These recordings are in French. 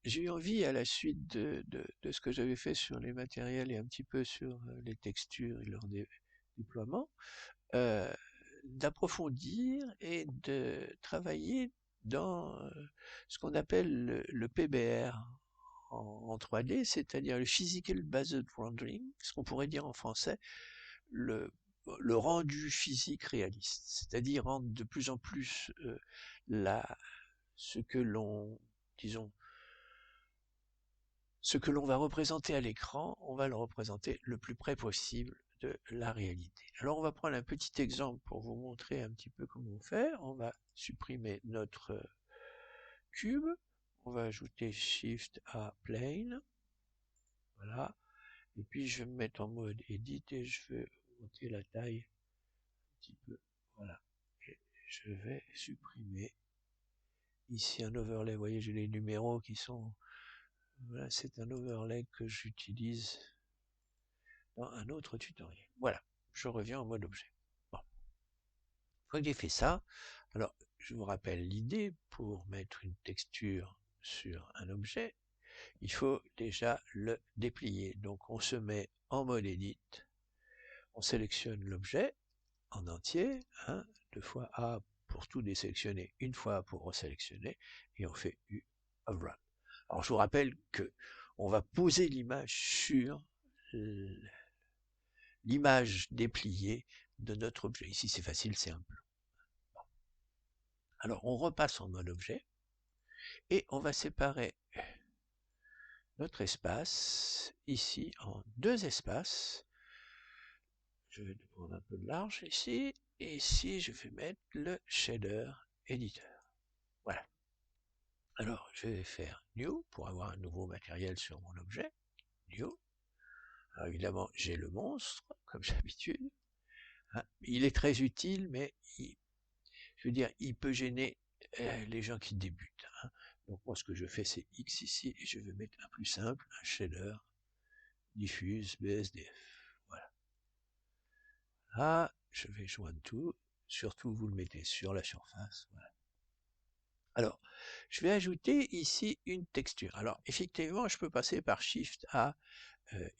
j'ai eu envie, à la suite de ce que j'avais fait sur les matériels et un petit peu sur les textures et leur déploiement, euh, d'approfondir et de travailler dans ce qu'on appelle le PBR en 3D, c'est-à-dire le Physical Based Rendering, ce qu'on pourrait dire en français le, le rendu physique réaliste, c'est-à-dire rendre de plus en plus la, ce que l'on, disons, ce que l'on va représenter à l'écran, on va le représenter le plus près possible de la réalité. Alors on va prendre un petit exemple pour vous montrer un petit peu comment faire. On va supprimer notre cube, on va ajouter Shift à Plane, voilà, et puis je vais me mettre en mode Edit et je vais monter la taille un petit peu, voilà, et je vais supprimer ici un overlay. Vous voyez, j'ai les numéros qui sont, voilà, c'est un overlay que j'utilise dans un autre tutoriel. Voilà, je reviens en mode objet. Bon, une fois que j'ai fait ça, alors je vous rappelle l'idée: pour mettre une texture sur un objet, il faut déjà le déplier. Donc on se met en mode Edit, on sélectionne l'objet en entier, 2 fois A pour tout désélectionner, une fois A pour resélectionner, et on fait U of Run. Alors je vous rappelle que on va poser l'image sur l'image dépliée de notre objet. Ici c'est facile, c'est un plan. Alors on repasse en mode objet et on va séparer notre espace ici en 2 espaces. Je vais prendre un peu de large ici, et ici je vais mettre le shader editor. Voilà. Alors je vais faire New pour avoir un nouveau matériel sur mon objet. New. Alors évidemment j'ai le monstre, comme d'habitude. Il est très utile, mais je veux dire, il peut gêner les gens qui débutent. Donc moi ce que je fais, c'est X ici, et je vais mettre un plus simple, un shader, diffuse, BSDF. Voilà. Là, je vais joindre tout, surtout vous le mettez sur la surface. Voilà. Alors, je vais ajouter ici une texture. Alors, effectivement, je peux passer par Shift à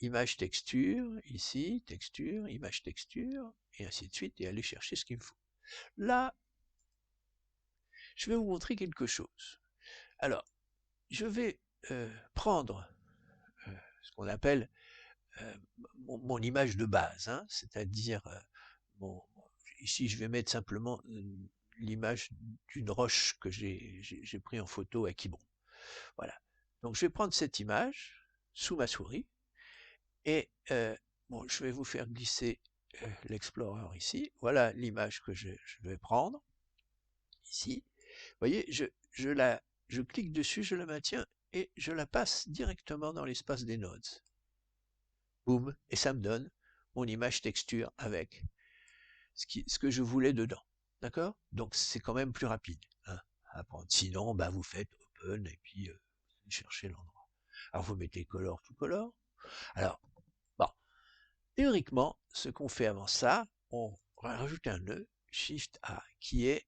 image texture, ici, texture, image texture, et ainsi de suite, et aller chercher ce qu'il me faut. Là, je vais vous montrer quelque chose. Alors, je vais prendre ce qu'on appelle mon image de base, c'est-à-dire ici je vais mettre simplement l'image d'une roche que j'ai pris en photo à Quiberon. Voilà. Donc je vais prendre cette image sous ma souris et bon, je vais vous faire glisser l'Explorer ici. Voilà l'image que je vais prendre ici. Vous voyez, je clique dessus, je la maintiens et je la passe directement dans l'espace des nodes. Boum, et ça me donne mon image texture avec ce que je voulais dedans. D'accord? Donc c'est quand même plus rapide à prendre. Sinon, bah, vous faites open et puis vous cherchez l'endroit. Alors vous mettez color to color. Alors, bon, théoriquement, ce qu'on fait avant ça, on rajoute un nœud, Shift A, qui est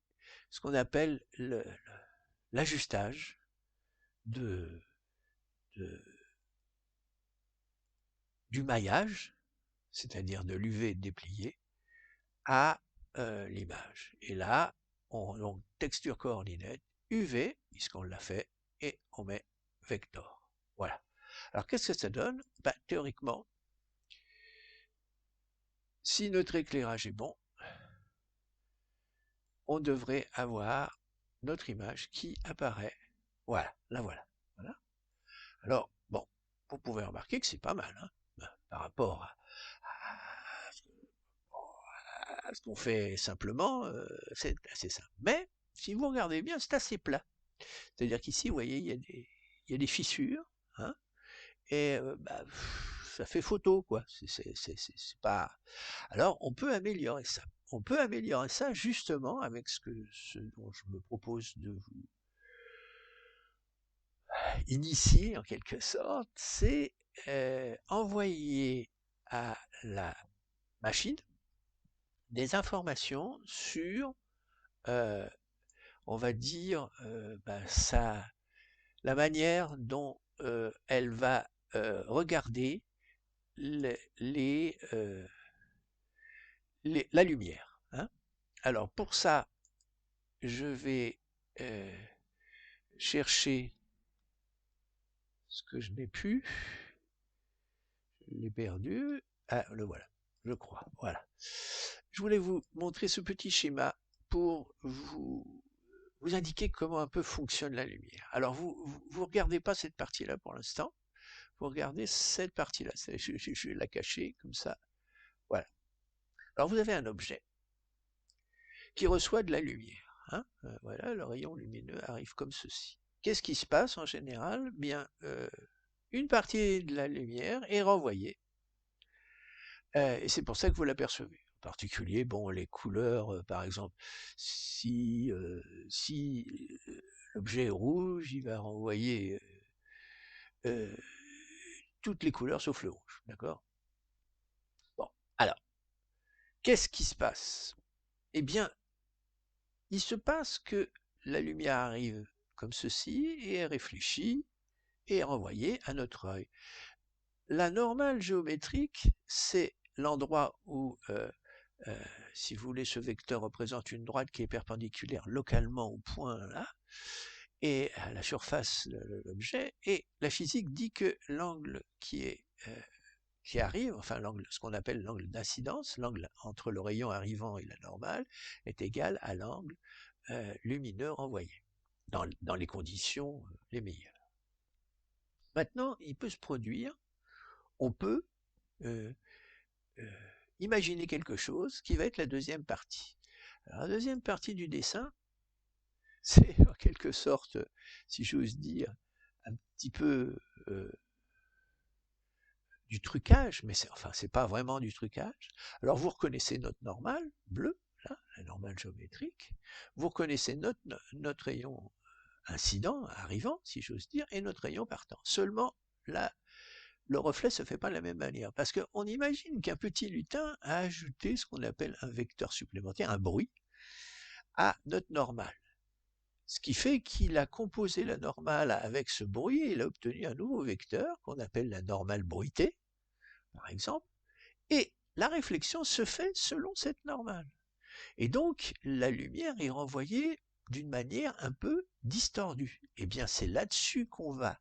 ce qu'on appelle l'ajustage de, de, du maillage, c'est-à-dire de l'UV déplié, à l'image. Et là, donc texture coordinate, UV, puisqu'on l'a fait, et on met vector. Voilà. Alors qu'est-ce que ça donne? Ben, théoriquement, si notre éclairage est bon, on devrait avoir notre image qui apparaît. Voilà, la voilà. Voilà. Alors, bon, vous pouvez remarquer que c'est pas mal, par rapport à ce qu'on fait simplement, c'est assez simple. Mais, si vous regardez bien, c'est assez plat. C'est-à-dire qu'ici, vous voyez, il y a des fissures, et bah, ça fait photo, quoi. C'est pas. Alors, on peut améliorer ça. On peut améliorer ça justement avec ce dont je me propose de vous initier en quelque sorte, c'est envoyer à la machine des informations sur, on va dire, bah, la manière dont elle va regarder la lumière, hein. Alors pour ça, je vais chercher ce que je n'ai plus. Je l'ai perdu. Ah, le voilà, je crois. Voilà. Je voulais vous montrer ce petit schéma pour vous indiquer comment un peu fonctionne la lumière. Alors vous regardez pas cette partie-là pour l'instant. Vous regardez cette partie-là. Je vais la cacher comme ça. Voilà. Alors vous avez un objet qui reçoit de la lumière, hein. Voilà, le rayon lumineux arrive comme ceci. Qu'est-ce qui se passe en général? Bien, une partie de la lumière est renvoyée. Et c'est pour ça que vous l'apercevez. En particulier, bon, les couleurs, par exemple, si l'objet est rouge, il va renvoyer toutes les couleurs sauf le rouge, d'accord? Bon, alors, qu'est-ce qui se passe? Eh bien, il se passe que la lumière arrive comme ceci et est réfléchie et est renvoyée à notre œil. La normale géométrique, c'est l'endroit où, si vous voulez, ce vecteur représente une droite qui est perpendiculaire localement au point là, et à la surface de l'objet, et la physique dit que l'angle qui arrive, enfin l'angle, ce qu'on appelle l'angle d'incidence, l'angle entre le rayon arrivant et la normale, est égal à l'angle lumineux renvoyé, dans les conditions les meilleures. Maintenant, il peut se produire, on peut imaginer quelque chose qui va être la deuxième partie. Alors, la deuxième partie du dessin, c'est en quelque sorte, si j'ose dire, un petit peu du trucage, mais c'est pas vraiment du trucage. Alors vous reconnaissez notre normale bleue, là, la normale géométrique, vous reconnaissez notre rayon incident, arrivant, si j'ose dire, et notre rayon partant. Seulement, là, le reflet se fait pas de la même manière, parce qu'on imagine qu'un petit lutin a ajouté ce qu'on appelle un vecteur supplémentaire, un bruit, à notre normale. Ce qui fait qu'il a composé la normale avec ce bruit et il a obtenu un nouveau vecteur qu'on appelle la normale bruitée, par exemple, et la réflexion se fait selon cette normale. Et donc, la lumière est renvoyée d'une manière un peu distordue. Eh bien, c'est là-dessus qu'on va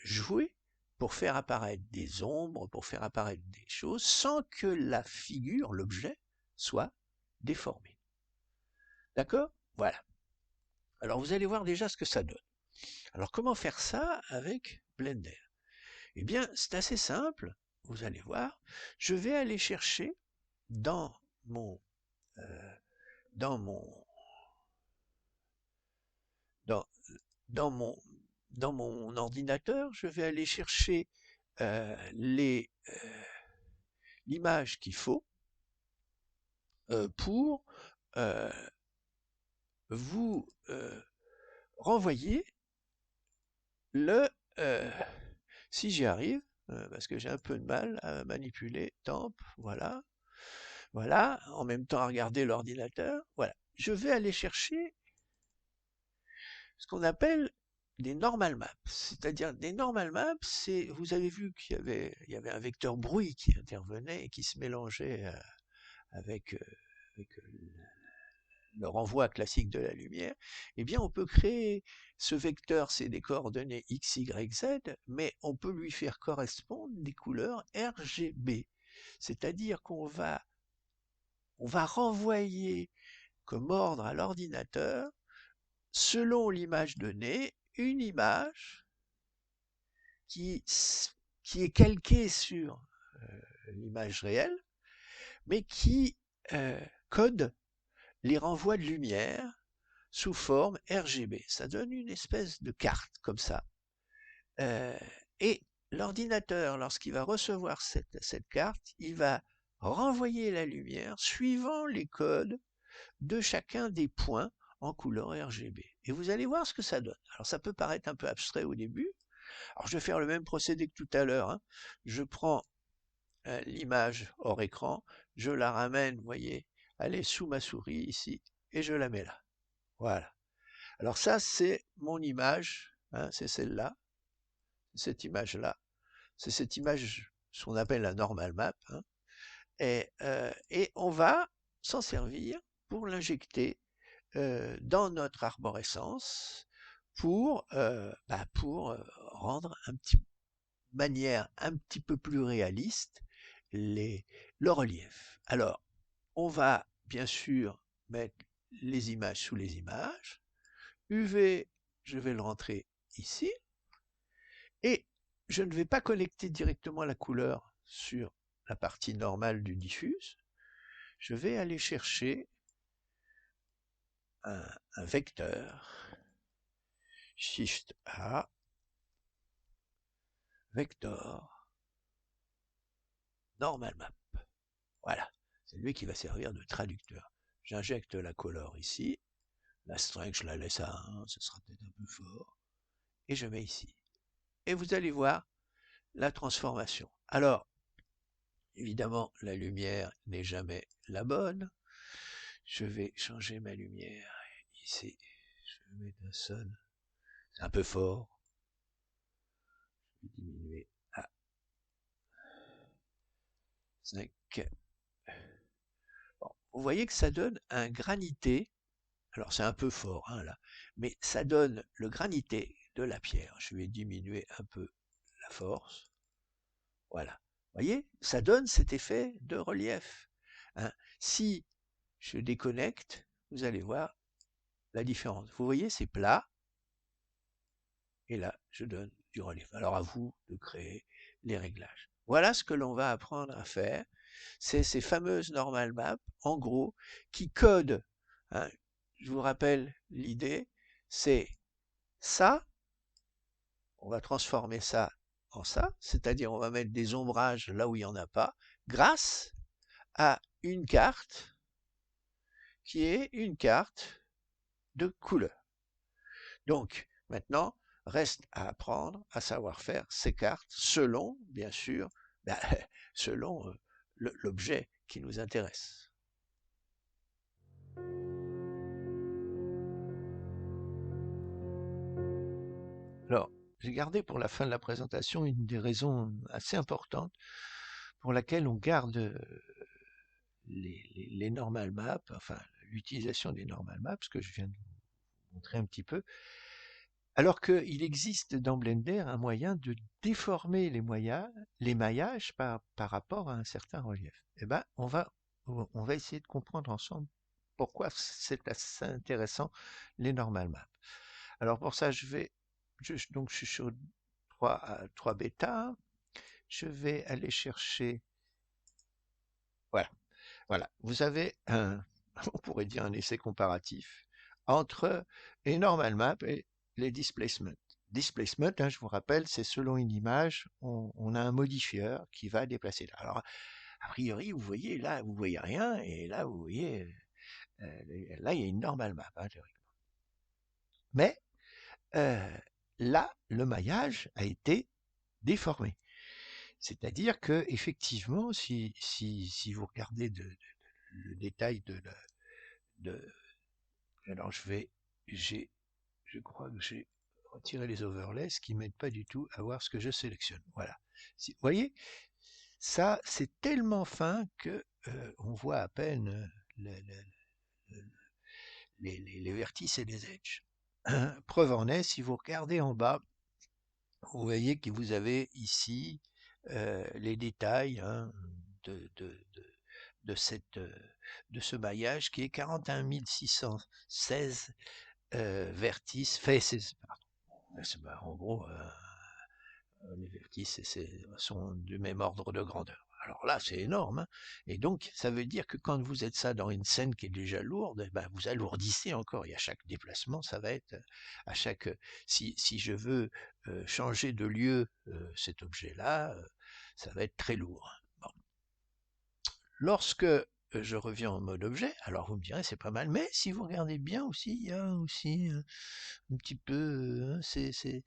jouer pour faire apparaître des ombres, pour faire apparaître des choses, sans que la figure, l'objet, soit déformée. D'accord? Voilà. Alors, vous allez voir déjà ce que ça donne. Alors, comment faire ça avec Blender? Eh bien, c'est assez simple. Vous allez voir. Je vais aller chercher dans mon dans mon dans, dans mon dans mon ordinateur, je vais aller chercher l'image qu'il faut pour vous renvoyer le si j'y arrive, parce que j'ai un peu de mal à manipuler temp, voilà, voilà, en même temps à regarder l'ordinateur, voilà. Je vais aller chercher ce qu'on appelle des normal maps. C'est-à-dire des normal maps, c'est, vous avez vu qu'il y avait un vecteur bruit qui intervenait et qui se mélangeait avec le renvoi classique de la lumière. Eh bien, on peut créer ce vecteur, c'est des coordonnées x, y, z, mais on peut lui faire correspondre des couleurs RGB. C'est-à-dire qu'on va renvoyer comme ordre à l'ordinateur, selon l'image donnée, une image qui est calquée sur l'image réelle, mais qui code les renvois de lumière sous forme RGB. Ça donne une espèce de carte comme ça. Et l'ordinateur, lorsqu'il va recevoir cette carte, il va renvoyer la lumière suivant les codes de chacun des points en couleur RGB. Et vous allez voir ce que ça donne. Alors ça peut paraître un peu abstrait au début. Alors je vais faire le même procédé que tout à l'heure, hein. Je prends l'image hors écran, je la ramène, vous voyez, elle est sous ma souris ici, et je la mets là. Voilà. Alors ça, c'est mon image, hein, c'est celle-là, cette image-là. C'est cette image, ce qu'on appelle la normal map, hein, et on va s'en servir pour l'injecter dans notre arborescence pour rendre manière un petit peu plus réaliste le relief. Alors, on va bien sûr mettre les images sous les images. UV, je vais le rentrer ici. Et je ne vais pas connecter directement la couleur sur la partie normale du diffuse. Je vais aller chercher un vecteur. Shift A, vector, normal map. Voilà, c'est lui qui va servir de traducteur. J'injecte la couleur ici. La strength, je la laisse à 1, ce sera peut-être un peu fort. Et je mets ici. Et vous allez voir la transformation. Alors, évidemment, la lumière n'est jamais la bonne. Je vais changer ma lumière ici. Je vais mettre un sun. C'est un peu fort. Je vais diminuer à 5. Bon, vous voyez que ça donne un granité. Alors c'est un peu fort hein, là, mais ça donne le granité de la pierre. Je vais diminuer un peu la force. Voilà. Vous voyez, ça donne cet effet de relief. Hein. Si je déconnecte, vous allez voir la différence. Vous voyez, c'est plat. Et là, je donne du relief. Alors à vous de créer les réglages. Voilà ce que l'on va apprendre à faire. C'est ces fameuses normal maps, en gros, qui codent. Hein. Je vous rappelle l'idée, c'est ça, on va transformer ça en ça, c'est-à-dire on va mettre des ombrages là où il n'y en a pas, grâce à une carte qui est une carte de couleur. Donc, maintenant, reste à apprendre à savoir faire ces cartes selon, bien sûr, selon l'objet qui nous intéresse. Alors, j'ai gardé pour la fin de la présentation une des raisons assez importantes pour laquelle on garde les normal maps, enfin l'utilisation des normal maps, ce que je viens de vous montrer un petit peu, alors qu'il existe dans Blender un moyen de déformer les maillages par rapport à un certain relief. Eh ben, on va essayer de comprendre ensemble pourquoi c'est assez intéressant les normal maps. Alors pour ça, je suis sur 3 bêta. Je vais aller chercher. Voilà. Vous avez on pourrait dire un essai comparatif entre les normal maps et les displacements. Displacement, hein, je vous rappelle, c'est selon une image, on a un modifieur qui va déplacer. Alors, a priori, vous voyez, là, vous voyez rien, et là, vous voyez, là, il y a une normal map, hein, théoriquement. Mais là, le maillage a été déformé. C'est-à-dire que effectivement, si vous regardez le détail alors je crois que j'ai retiré les overlays, ce qui m'aide pas du tout à voir ce que je sélectionne. Voilà. Vous voyez, ça c'est tellement fin que on voit à peine les vertices et les edges. Preuve en est, si vous regardez en bas, vous voyez que vous avez ici les détails hein, de, de, de, de ce maillage qui est 41 616 vertices, faces, pardon. En gros, les vertices sont du même ordre de grandeur. Alors là, c'est énorme. Hein. Et donc, ça veut dire que quand vous êtes ça dans une scène qui est déjà lourde, ben, vous alourdissez encore. Et à chaque déplacement, ça va être à chaque. Si je veux changer de lieu cet objet-là, ça va être très lourd. Bon. Lorsque je reviens en mode objet, alors vous me direz c'est pas mal, mais si vous regardez bien aussi, il y a aussi un petit peu, c'est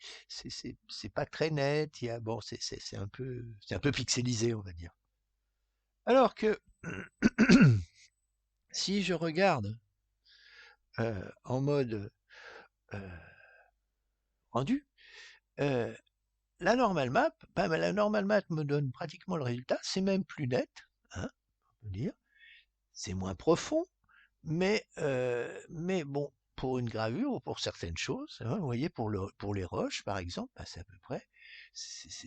pas très net, il y a bon, c'est un peu pixelisé, on va dire. Alors que si je regarde en mode rendu, la normal map, la normal map me donne pratiquement le résultat, c'est même plus net, hein, on peut dire, c'est moins profond, mais bon, pour une gravure ou pour certaines choses, hein, vous voyez, pour les roches par exemple, bah, c'est à peu près, c'est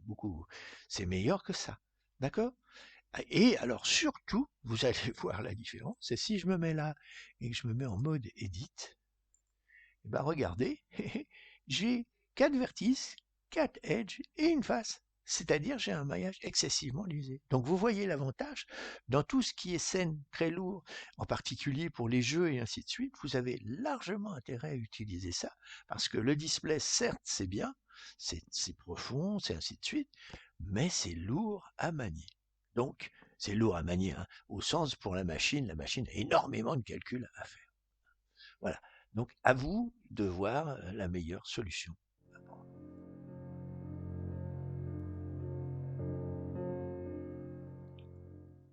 beaucoup, c'est meilleur que ça, d'accord? Et alors surtout, vous allez voir la différence, c'est si je me mets là et que je me mets en mode edit, et ben regardez, j'ai 4 vertices, 4 edges et une face. C'est-à-dire j'ai un maillage excessivement lisé. Donc vous voyez l'avantage, dans tout ce qui est scène très lourd, en particulier pour les jeux et ainsi de suite, vous avez largement intérêt à utiliser ça, parce que le display, certes, c'est bien, c'est profond, c'est ainsi de suite, mais c'est lourd à manier. Donc, c'est lourd à manier, hein, au sens pour la machine a énormément de calculs à faire. Voilà. Donc, à vous de voir la meilleure solution.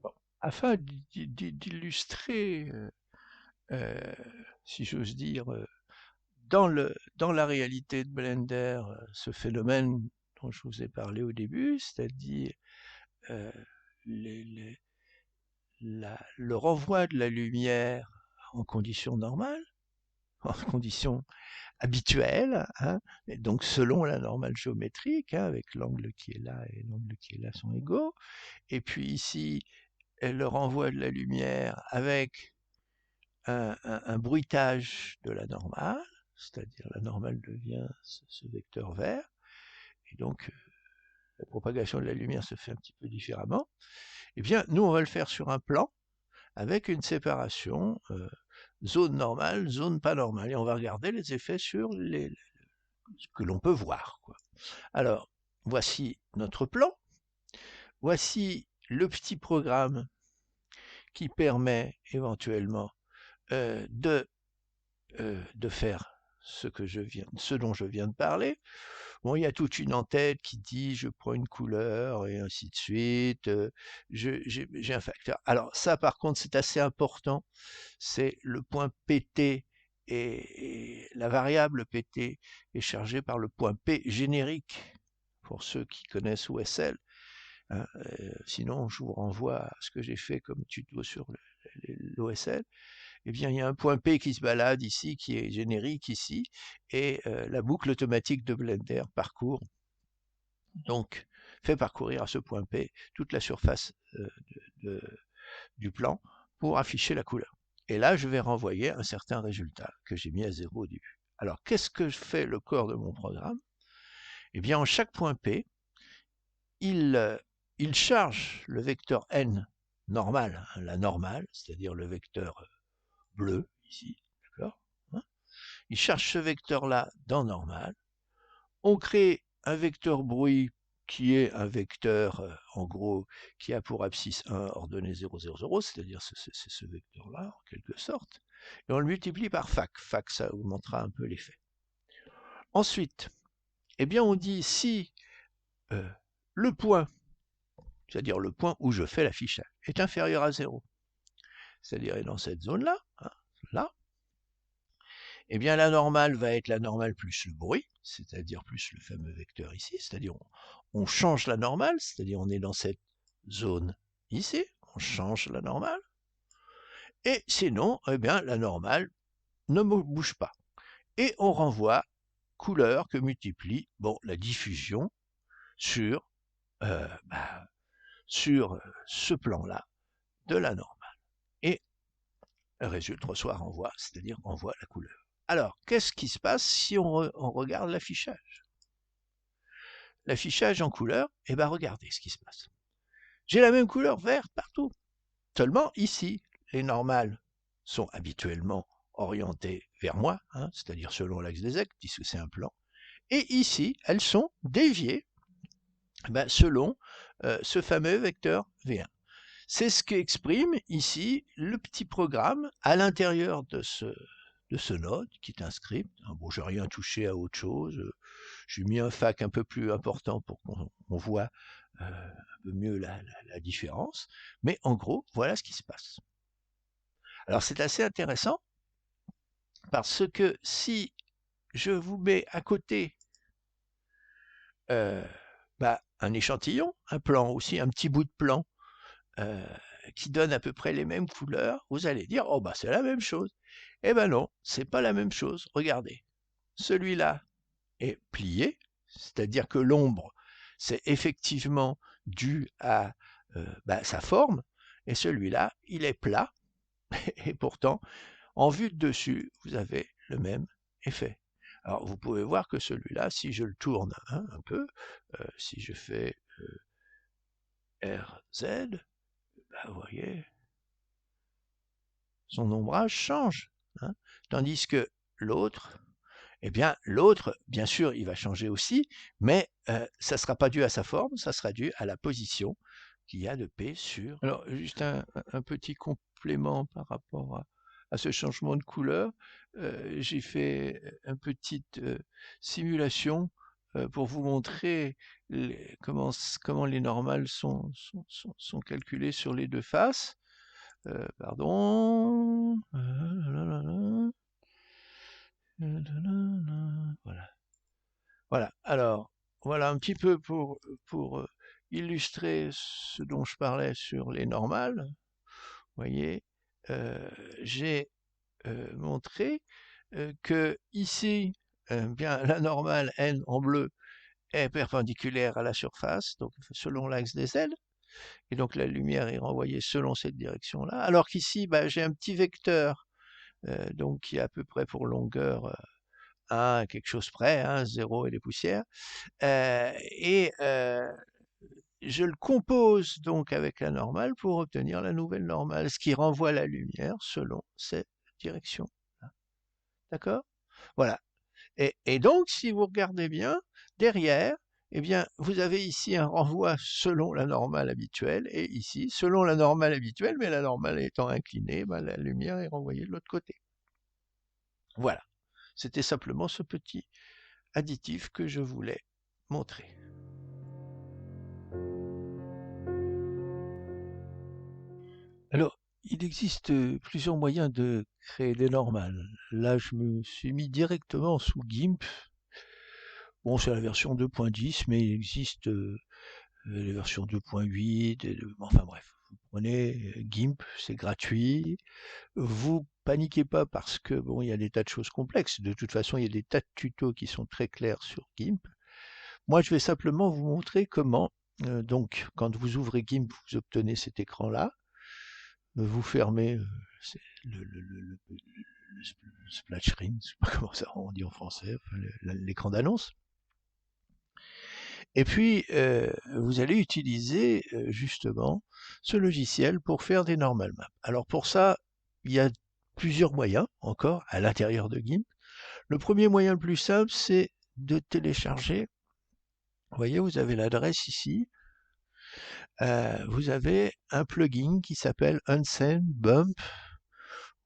Bon. Afin d'illustrer, si j'ose dire, dans la réalité de Blender, ce phénomène dont je vous ai parlé au début, c'est-à-dire le renvoi de la lumière en conditions normales, en conditions habituelles, hein, et donc selon la normale géométrique, hein, avec l'angle qui est là et l'angle qui est là sont égaux. Et puis ici, le renvoi de la lumière avec un bruitage de la normale, c'est-à-dire la normale devient ce vecteur vert, et donc la propagation de la lumière se fait un petit peu différemment. Eh bien, nous, on va le faire sur un plan avec une séparation zone normale, zone pas normale, et on va regarder les effets sur ce que l'on peut voir, quoi. Alors, voici notre plan. Voici le petit programme qui permet éventuellement de faire ce dont je viens de parler. Bon, il y a toute une en-tête qui dit je prends une couleur et ainsi de suite. J'ai un facteur. Alors ça, par contre, c'est assez important. C'est le point PT et la variable PT est chargée par le point P générique pour ceux qui connaissent OSL. Hein, sinon, je vous renvoie à ce que j'ai fait comme tuto sur l'OSL. Eh bien, il y a un point P qui se balade ici, qui est générique ici, et la boucle automatique de Blender parcourt, donc fait parcourir à ce point P toute la surface du plan pour afficher la couleur. Et là, je vais renvoyer un certain résultat que j'ai mis à 0 au début. Alors, qu'est-ce que fait le corps de mon programme? Eh bien, en chaque point P, il charge le vecteur n normal, hein, la normale, c'est-à-dire le vecteur bleu, ici, d'accord, hein. Il charge ce vecteur-là dans normal. On crée un vecteur bruit qui est un vecteur, en gros, qui a pour abscisse 1 ordonnée 0, 0, 0, c'est-à-dire c'est ce vecteur-là, en quelque sorte. Et on le multiplie par fac. Fac, ça augmentera un peu l'effet. Ensuite, eh bien, on dit si le point, c'est-à-dire le point où je fais l'affichage, est inférieur à 0, c'est-à-dire est dans cette zone-là, hein, là, eh bien la normale va être la normale plus le bruit, c'est-à-dire plus le fameux vecteur ici, c'est-à-dire on change la normale, c'est-à-dire on est dans cette zone ici, on change la normale, et sinon, eh bien la normale ne bouge pas. Et on renvoie couleur que multiplie la diffusion sur, sur ce plan-là de la normale. Et le résultat reçoit renvoi, c'est-à-dire renvoie la couleur. Alors, qu'est-ce qui se passe si on regarde l'affichage? L'affichage en couleur, eh bien regardez ce qui se passe. J'ai la même couleur vert partout. Seulement ici, les normales sont habituellement orientées vers moi, hein, c'est-à-dire selon l'axe des x, puisque c'est un plan. Et ici, elles sont déviées selon ce fameux vecteur V1. C'est ce qu'exprime ici le petit programme à l'intérieur de ce node, qui est un script. Bon, j'ai rien touché à autre chose. J'ai mis un fac un peu plus important pour qu'on voit un peu mieux la différence. Mais en gros, voilà ce qui se passe. Alors c'est assez intéressant parce que si je vous mets à côté un échantillon, un plan aussi, un petit bout de plan qui donne à peu près les mêmes couleurs, vous allez dire, oh bah c'est la même chose. Eh ben non, c'est pas la même chose. Regardez, celui-là est plié, c'est-à-dire que l'ombre, c'est effectivement dû à sa forme, et celui-là, il est plat, et pourtant, en vue de dessus, vous avez le même effet. Alors, vous pouvez voir que celui-là, si je le tourne un peu, si je fais RZ, vous voyez, son ombrage change. Hein, tandis que l'autre, eh bien, l'autre, bien sûr, il va changer aussi, mais ça ne sera pas dû à sa forme, ça sera dû à la position qu'il y a de P sur... Alors, juste un petit complément par rapport à ce changement de couleur. J'ai fait une petite simulation pour vous montrer comment les normales sont calculées sur les deux faces. Pardon. Voilà. Voilà. Alors, voilà un petit peu pour illustrer ce dont je parlais sur les normales. Vous voyez, j'ai montré que ici, bien la normale n en bleu est perpendiculaire à la surface, donc selon l'axe des ailes, et donc la lumière est renvoyée selon cette direction-là. Alors qu'ici, j'ai un petit vecteur, donc qui est à peu près pour longueur 1 quelque chose près, 0 et des poussières, et je le compose donc avec la normale pour obtenir la nouvelle normale, ce qui renvoie la lumière selon cette direction. D'accord? Voilà. Et donc, si vous regardez bien, derrière, eh bien, vous avez ici un renvoi selon la normale habituelle, et ici, selon la normale habituelle, mais la normale étant inclinée, la lumière est renvoyée de l'autre côté. Voilà. C'était simplement ce petit additif que je voulais montrer. Alors, il existe plusieurs moyens de créer des normales. Là, je me suis mis directement sous GIMP. Bon, c'est la version 2.10, mais il existe les versions 2.8, enfin bref. Vous prenez GIMP, c'est gratuit. Vous paniquez pas parce que bon, il y a des tas de choses complexes. De toute façon, il y a des tas de tutos qui sont très clairs sur GIMP. Moi, je vais simplement vous montrer comment, donc, quand vous ouvrez GIMP, vous obtenez cet écran-là. Vous fermez le splash screen, je sais pas comment ça on dit en français, enfin, l'écran d'annonce. Et puis, vous allez utiliser justement ce logiciel pour faire des normal maps. Alors pour ça, il y a plusieurs moyens encore à l'intérieur de GIMP. Le premier moyen le plus simple, c'est de télécharger. Vous voyez, vous avez l'adresse ici. Vous avez un plugin qui s'appelle Unseen Bump.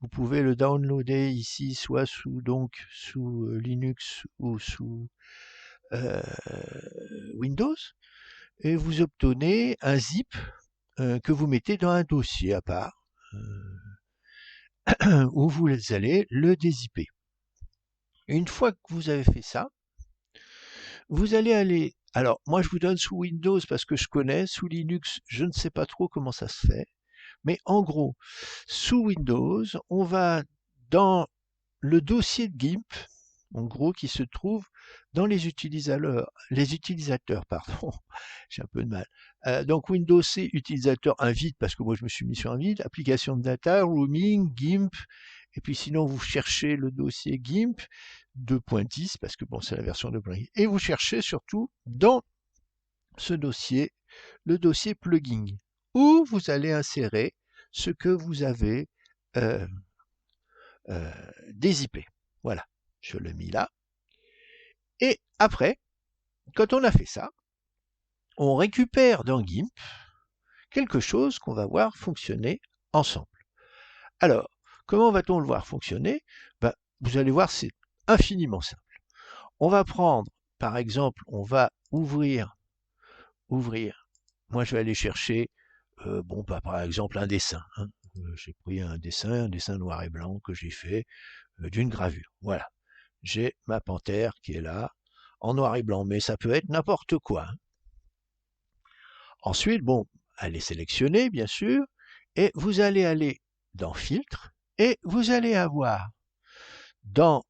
Vous pouvez le downloader ici, soit sous Linux ou sous Windows, et vous obtenez un zip que vous mettez dans un dossier à part, où vous allez le dézipper. Une fois que vous avez fait ça, vous allez aller... Alors, moi je vous donne sous Windows parce que je connais, sous Linux, je ne sais pas trop comment ça se fait, mais en gros, sous Windows, on va dans le dossier de GIMP, en gros, qui se trouve dans les utilisateurs, pardon, j'ai un peu de mal. Donc Windows C, utilisateur invite, parce que moi je me suis mis sur invite, application de data, roaming, GIMP, et puis sinon vous cherchez le dossier GIMP 2.10, parce que bon, c'est la version 2.10, et vous cherchez surtout dans ce dossier, le dossier plugin, où vous allez insérer ce que vous avez dézippé. Voilà, je le mets là. Et après, quand on a fait ça, on récupère dans GIMP quelque chose qu'on va voir fonctionner ensemble. Alors, comment va-t-on le voir fonctionner? Vous allez voir, c'est infiniment simple. On va prendre, par exemple, on va ouvrir. Moi, je vais aller chercher, par exemple, un dessin. J'ai pris un dessin noir et blanc que j'ai fait d'une gravure. Voilà. j'ai ma panthère qui est là, en noir et blanc, mais ça peut être n'importe quoi. Ensuite, bon, elle est sélectionnée, bien sûr, et vous allez aller dans Filtre, et vous allez avoir dans,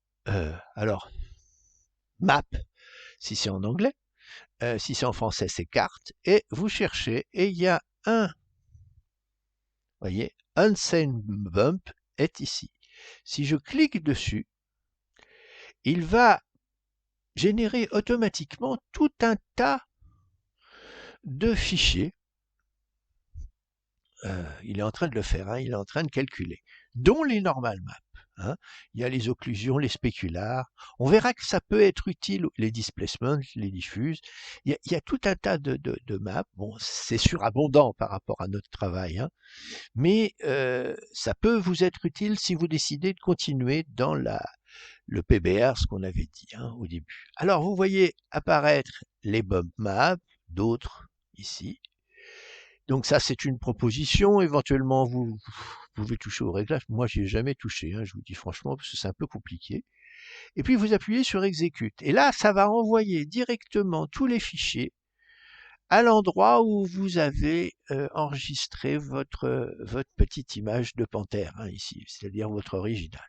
alors, Map, si c'est en anglais, si c'est en français, c'est Carte, et vous cherchez, et il y a un, voyez, Unseen Bump est ici. Si je clique dessus, il va générer automatiquement tout un tas de fichiers. Il est en train de le faire, hein, il est en train de calculer, dont les normal maps. Hein. Il y a les occlusions, les spéculars. On verra que ça peut être utile, les displacements, les diffuses. Il y a tout un tas de maps. Bon, c'est surabondant par rapport à notre travail, hein, mais ça peut vous être utile si vous décidez de continuer dans le PBR, ce qu'on avait dit, hein, au début. Alors, vous voyez apparaître les bump maps, d'autres ici. Donc ça, c'est une proposition. Éventuellement, vous pouvez toucher au réglage. Moi, j'y ai jamais touché, hein, je vous dis franchement, parce que c'est un peu compliqué. Et puis, vous appuyez sur Execute. Et là, ça va renvoyer directement tous les fichiers à l'endroit où vous avez enregistré votre petite image de panthère, hein, ici, c'est-à-dire votre original.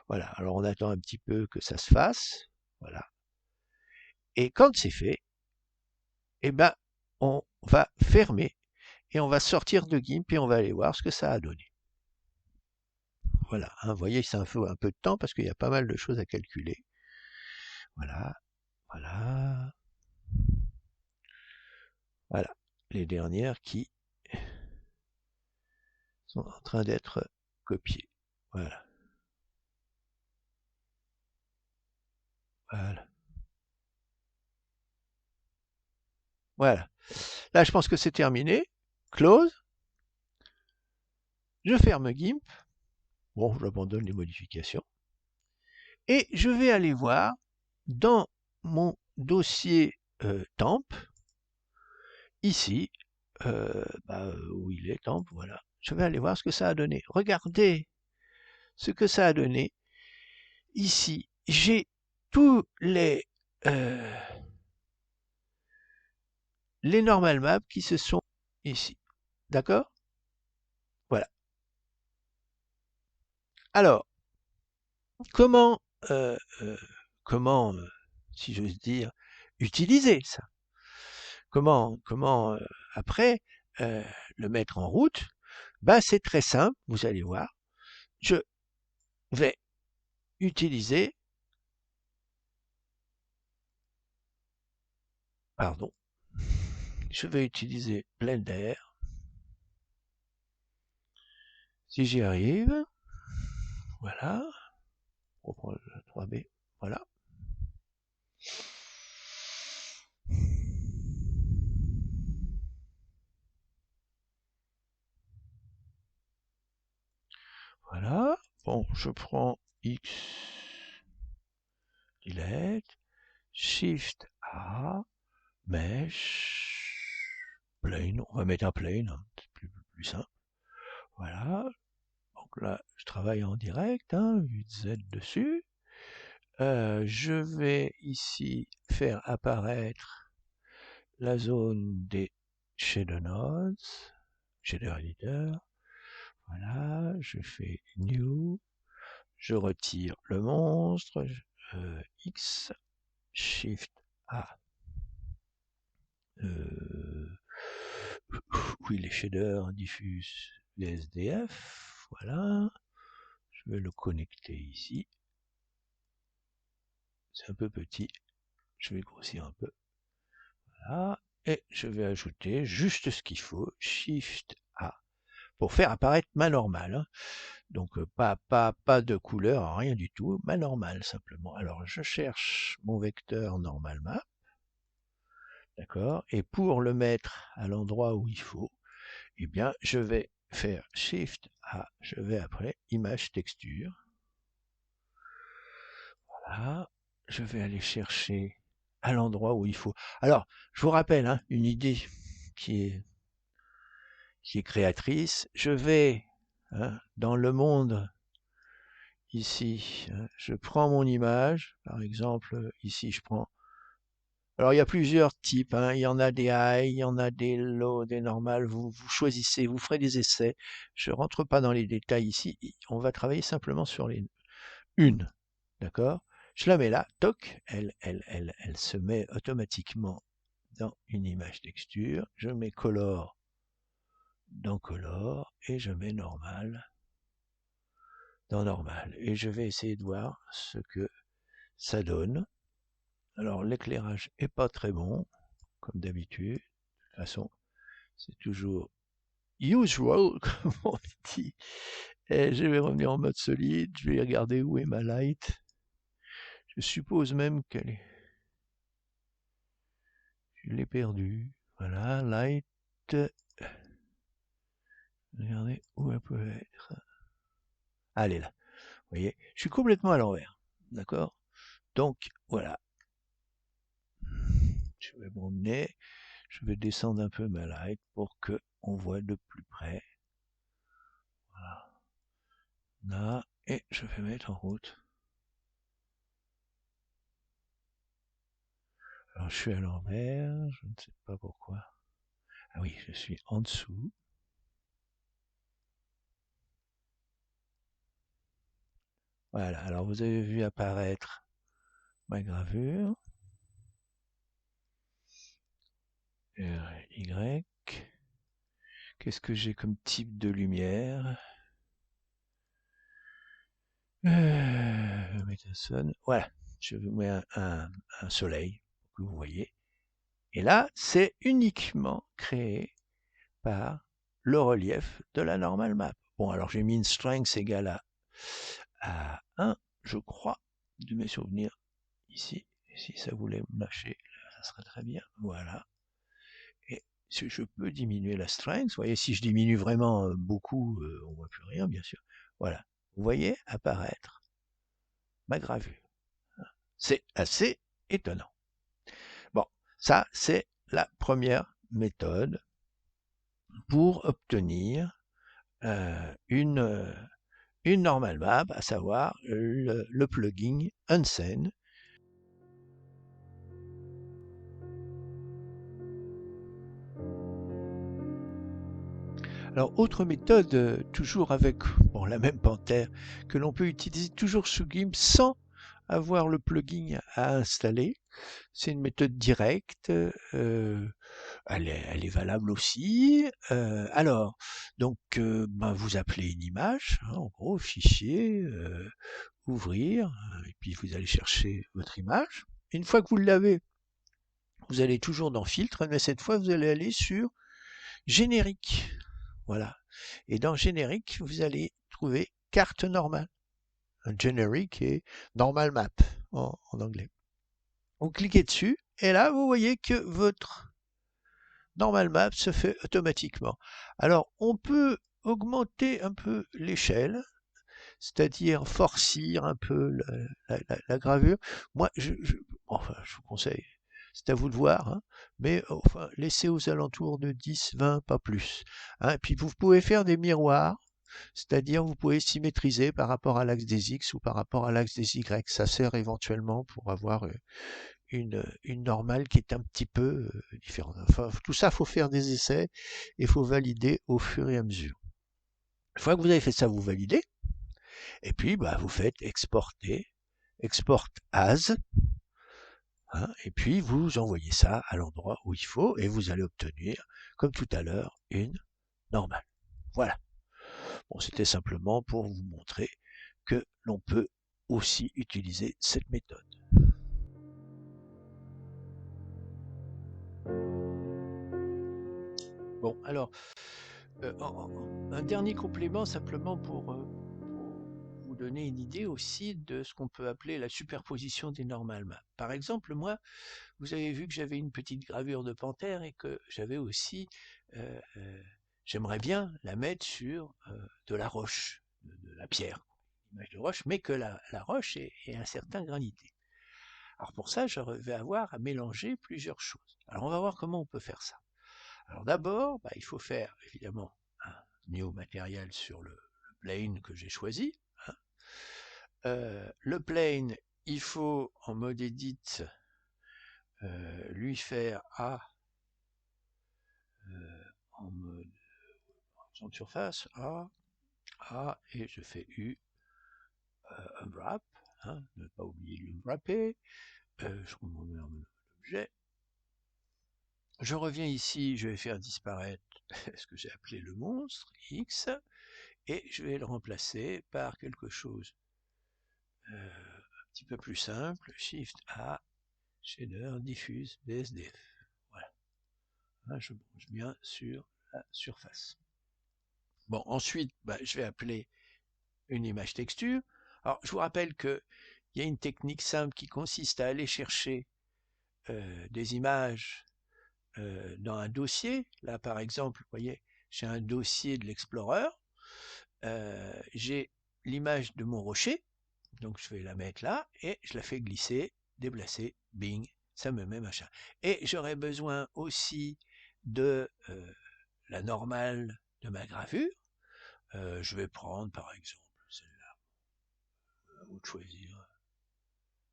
Voilà, alors on attend un petit peu que ça se fasse. Voilà. Et quand c'est fait, eh ben, on va fermer et on va sortir de GIMP et on va aller voir ce que ça a donné. Voilà, hein, vous voyez, c'est un peu de temps parce qu'il y a pas mal de choses à calculer. Voilà, voilà, voilà, les dernières qui sont en train d'être copiées. Voilà, voilà, voilà. Là, je pense que c'est terminé. Close. Je ferme GIMP. Bon, j'abandonne les modifications. Et je vais aller voir dans mon dossier temp, ici, où il est temp, voilà. Je vais aller voir ce que ça a donné. Regardez ce que ça a donné. Ici, j'ai tous les normal maps qui se sont ici. D'accord? Voilà. Alors, comment, si j'ose dire, utiliser ça? Comment après le mettre en route? C'est très simple, vous allez voir. Je vais utiliser, pardon, je vais utiliser Blender. Si j'y arrive, voilà, on reprend le 3B, voilà. Voilà, bon, je prends X, delete, Shift A, Mesh, Plane, on va mettre un plane, hein, c'est plus simple. Voilà, donc là, je travaille en direct, hein, 8Z dessus. Je vais ici faire apparaître la zone des shader nodes, shader editor. Voilà, je fais new, je retire le monstre, X, Shift A. Oui, les shaders diffusent les SDF, voilà. Je vais le connecter ici. C'est un peu petit, je vais grossir un peu. Voilà, et je vais ajouter juste ce qu'il faut, Shift A, pour faire apparaître ma normale. Hein. Donc pas de couleur, rien du tout, ma normale simplement. Alors je cherche mon vecteur normal map, d'accord, et pour le mettre à l'endroit où il faut, eh bien je vais faire Shift A, je vais après Image Texture. Voilà, je vais aller chercher à l'endroit où il faut. Alors, je vous rappelle, hein, une idée qui est créatrice. Je vais, hein, dans le monde ici, hein, je prends mon image, par exemple, ici je prends. Alors il y a plusieurs types, hein, il y en a des high, il y en a des low, des normales, vous choisissez, vous ferez des essais. Je rentre pas dans les détails ici, on va travailler simplement sur les une, d'accord? Je la mets là, toc, elle se met automatiquement dans une image texture. Je mets color dans color et je mets normal dans normal. Et je vais essayer de voir ce que ça donne. Alors l'éclairage est pas très bon, comme d'habitude. De toute façon, c'est toujours usual, comme on dit. Et je vais revenir en mode solide, je vais regarder où est ma light. Je suppose même qu'elle est... Je l'ai perdue. Voilà, light. Regardez où elle peut être. Ah, elle est là. Vous voyez, je suis complètement à l'envers. D'accord? Donc, voilà. Je vais me promener. Je vais descendre un peu ma light pour que on voit de plus près. Voilà. Là, et je vais mettre en route. Alors, je suis à l'envers. Je ne sais pas pourquoi. Ah oui, je suis en dessous. Voilà. Alors, vous avez vu apparaître ma gravure. Y. Qu'est-ce que j'ai comme type de lumière? Voilà, je vous mets un soleil, que vous voyez. Et là, c'est uniquement créé par le relief de la normal map. Bon, alors j'ai mis une strength égale à 1, je crois, de mes souvenirs, ici. Si ça voulait me lâcher, ça serait très bien. Voilà. Et si je peux diminuer la strength, vous voyez, si je diminue vraiment beaucoup, on ne voit plus rien, bien sûr. Voilà. Vous voyez apparaître ma gravure. C'est assez étonnant. Bon, ça, c'est la première méthode pour obtenir une normal map, à savoir le plugin Unseen. Alors, autre méthode, toujours avec bon, la même panthère, que l'on peut utiliser toujours sous GIMP sans avoir le plugin à installer. C'est une méthode directe, elle est valable aussi. Alors, donc, ben, vous appelez une image, hein, en gros, fichier, ouvrir, et puis vous allez chercher votre image. Une fois que vous l'avez, vous allez toujours dans filtre, mais cette fois, vous allez aller sur générique. Voilà. Et dans générique, vous allez trouver carte normale. Un generic et normal map en anglais. Vous cliquez dessus, et là, vous voyez que votre normal map se fait automatiquement. Alors, on peut augmenter un peu l'échelle, c'est-à-dire forcir un peu la gravure. Moi, enfin, je vous conseille, c'est à vous de voir, hein, mais enfin, laissez aux alentours de 10, 20, pas plus. Hein. Et puis, vous pouvez faire des miroirs, c'est-à-dire vous pouvez symétriser par rapport à l'axe des X ou par rapport à l'axe des Y. Ça sert éventuellement pour avoir une normale qui est un petit peu différente. Enfin, tout ça, il faut faire des essais et il faut valider au fur et à mesure. Une fois que vous avez fait ça, vous validez. Et puis, bah, vous faites exporter, export as, hein, et puis vous envoyez ça à l'endroit où il faut et vous allez obtenir, comme tout à l'heure, une normale. Voilà. Bon, c'était simplement pour vous montrer que l'on peut aussi utiliser cette méthode. Bon, alors, un dernier complément simplement pour vous donner une idée aussi de ce qu'on peut appeler la superposition des normal maps. Par exemple, moi, vous avez vu que j'avais une petite gravure de panthère et que j'avais aussi, j'aimerais bien la mettre sur de la roche, de la pierre, image de roche, mais que la roche ait un certain granité. Alors pour ça, je vais avoir à mélanger plusieurs choses. Alors on va voir comment on peut faire ça. Alors d'abord, bah, il faut faire évidemment un new matériel sur le plane que j'ai choisi. Hein. Le plane, il faut en mode edit lui faire A en mode horizon surface, A, et je fais U, unwrap, hein, ne pas oublier de l'unwrapper, je remets en mode objet. Je reviens ici, je vais faire disparaître ce que j'ai appelé le monstre, X, et je vais le remplacer par quelque chose un petit peu plus simple, Shift A, Shader, Diffuse, BSDF. Voilà. Là, je branche bien sur la surface. Bon, ensuite, je vais appeler une image texture. Alors, je vous rappelle qu'il y a une technique simple qui consiste à aller chercher des images dans un dossier. Là, par exemple, vous voyez, j'ai un dossier de l'Explorer. J'ai l'image de mon rocher. Donc, je vais la mettre là et je la fais glisser, déplacer, bing, ça me met machin. Et j'aurais besoin aussi de la normale de ma gravure. Je vais prendre, par exemple, celle-là. Ou de choisir.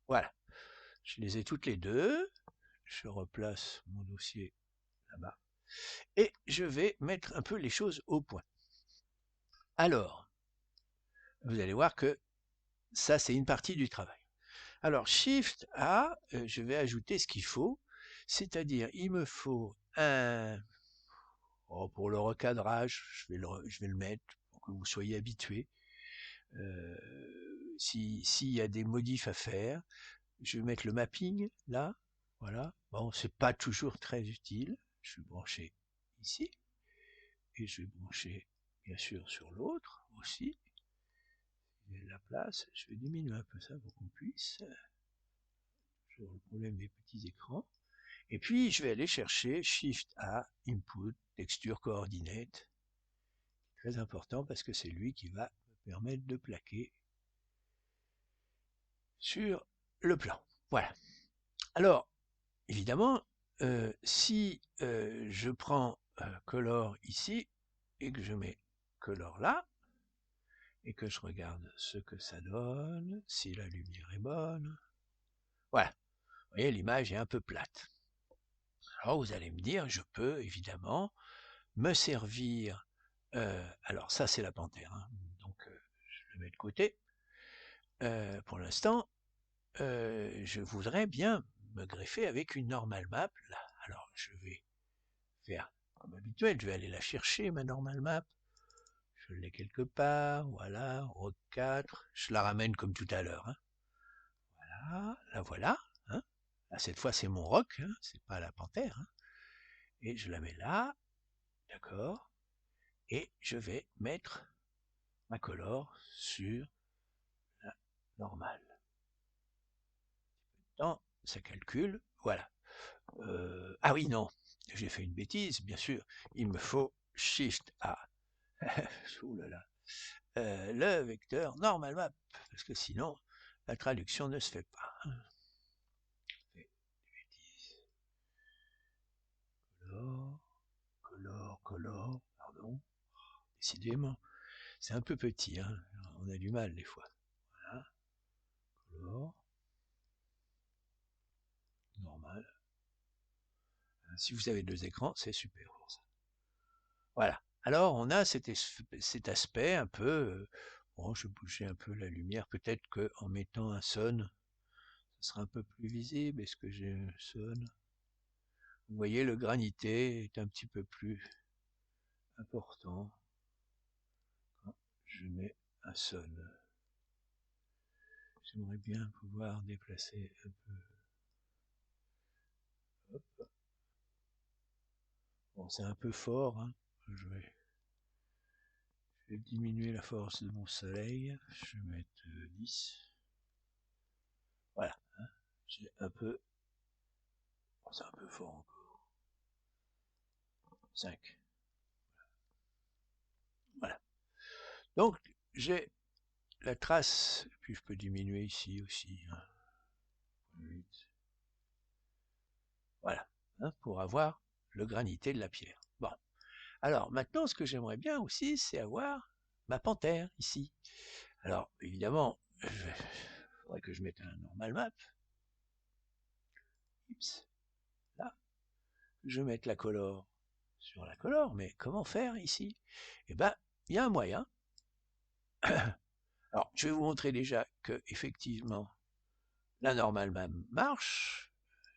Voilà. Je les ai toutes les deux. Je replace mon dossier là-bas. Et je vais mettre un peu les choses au point. Alors, vous allez voir que ça, c'est une partie du travail. Alors, Shift A, je vais ajouter ce qu'il faut. C'est-à-dire, il me faut un... Oh, pour le recadrage, je vais le mettre pour que vous soyez habitués. S'il y a des modifs à faire, je vais mettre le mapping là. Voilà. Bon, c'est pas toujours très utile. Je vais brancher ici. Et je vais brancher, bien sûr, sur l'autre aussi. J'ai de la place. Je vais diminuer un peu ça pour qu'on puisse. Sur le problème des petits écrans. Et puis, je vais aller chercher Shift A, Input, Texture Coordinate. Très important parce que c'est lui qui va me permettre de plaquer sur le plan. Voilà. Alors, évidemment, si je prends Color ici et que je mets Color là, et que je regarde ce que ça donne, si la lumière est bonne, voilà. Vous voyez, l'image est un peu plate. Alors, vous allez me dire, je peux évidemment me servir. Alors, ça, c'est la panthère, hein, donc je le mets de côté. Pour l'instant, je voudrais bien me greffer avec une normal map. Là. Alors, je vais faire comme habituel, je vais aller la chercher, ma normal map. Je l'ai quelque part, voilà, rock 4, je la ramène comme tout à l'heure. Hein. Voilà, la voilà. Hein. Là, cette fois, c'est mon rock, hein, c'est pas la panthère. Hein. Et je la mets là, d'accord. Et je vais mettre ma color sur la normale. Dans ça calcule, voilà. Ah oui, non, j'ai fait une bêtise, bien sûr. Il me faut Shift A. Ouh là là. Le vecteur normal map, parce que sinon, la traduction ne se fait pas. Color, pardon. Décidément, c'est un peu petit, hein. On a du mal des fois. Voilà. Color. Normal. Si vous avez deux écrans, c'est super pour ça. Voilà. Alors, on a cet aspect un peu... bon, je vais bouger un peu la lumière. Peut-être qu'en mettant un sun, ça sera un peu plus visible. Est-ce que j'ai un sun? Vous voyez, le granité est un petit peu plus important quand je mets un sun. J'aimerais bien pouvoir déplacer un peu. Hop. Bon, c'est un peu fort. Hein. Je vais diminuer la force de mon soleil. Je vais mettre 10. Voilà. Hein. J'ai un peu... oh, c'est un peu fort encore. 5. Voilà. Donc, j'ai la trace, puis je peux diminuer ici aussi. Hein. 8. Voilà. Hein, pour avoir le granité de la pierre. Bon. Alors, maintenant, ce que j'aimerais bien aussi, c'est avoir ma panthère ici. Alors, évidemment, faudrait que je mette un normal map. Oups. Là, je mette la color sur la color, mais comment faire ici? Eh ben, il y a un moyen. Alors, je vais vous montrer déjà que effectivement la normal map marche.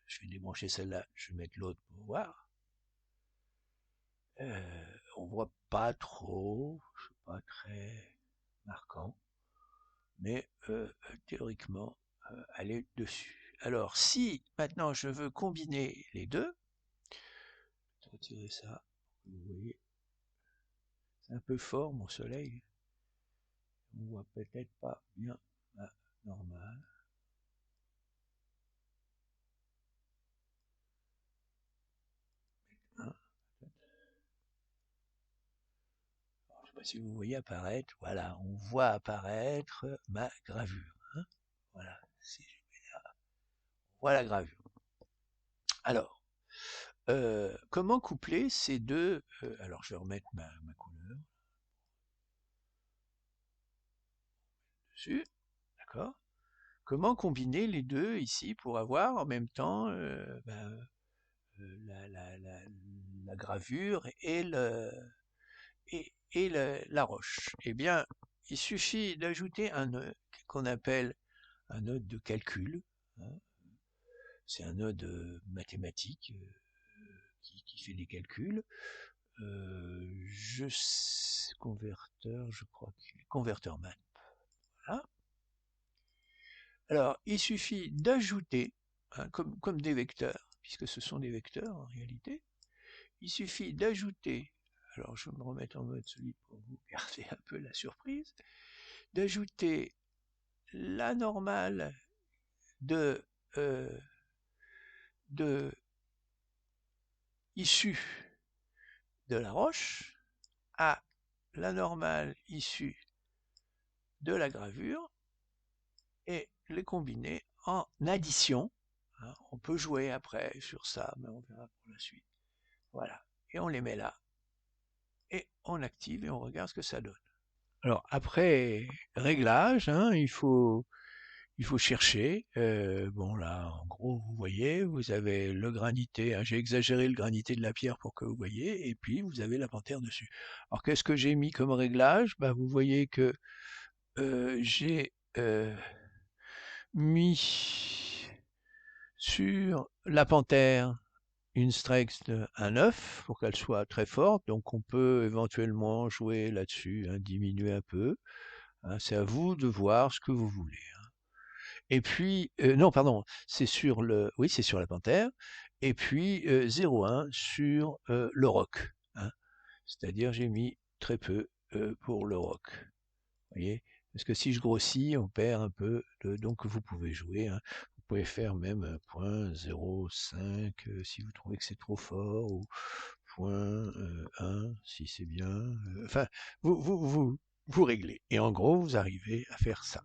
Je vais débrancher celle-là, je vais mettre l'autre pour voir. On voit pas trop, c'est pas très marquant, mais théoriquement, elle est dessus. Alors, si maintenant je veux combiner les deux, je vais retirer ça, vous voyez, c'est un peu fort mon soleil, on voit peut-être pas bien la normale. Hein, je sais pas si vous voyez apparaître, voilà, on voit apparaître ma gravure. Hein, voilà, si je mets là, on voit la gravure. Alors, comment coupler ces deux alors je vais remettre ma couleur dessus, d'accord. Comment combiner les deux ici pour avoir en même temps la gravure et la roche? Eh bien, il suffit d'ajouter un nœud qu'on appelle un nœud de calcul. Hein. C'est un nœud mathématique qui fait des calculs. Converteur, je crois qu'il est converteur map. Voilà. Alors, il suffit d'ajouter, hein, comme des vecteurs, puisque ce sont des vecteurs en réalité, il suffit d'ajouter, alors je vais me remettre en mode solide pour vous garder un peu la surprise, d'ajouter la normale de issue de la roche à la normale issue de la gravure et les combiner en addition. Hein, on peut jouer après sur ça, mais on verra pour la suite. Voilà. Et on les met là. Et on active et on regarde ce que ça donne. Alors après réglage, hein, il faut chercher. Bon là, en gros, vous voyez, vous avez le granité. Hein, j'ai exagéré le granité de la pierre pour que vous voyez. Et puis vous avez la panthère dessus. Alors qu'est-ce que j'ai mis comme réglage? Bah, vous voyez que j'ai mis sur la panthère une Strex de 1,9 pour qu'elle soit très forte, donc on peut éventuellement jouer là-dessus, hein, diminuer un peu. Hein, c'est à vous de voir ce que vous voulez. Hein. Et puis, non, pardon, c'est sur oui, c'est sur la panthère. Et puis 0,1 sur le roc. Hein. C'est-à-dire j'ai mis très peu pour le roc. Vous voyez, parce que si je grossis, on perd un peu. Donc vous pouvez jouer. Hein. Vous pouvez faire même 0,05 si vous trouvez que c'est trop fort, ou 0,1 si c'est bien. Enfin, vous réglez. Et en gros, vous arrivez à faire ça.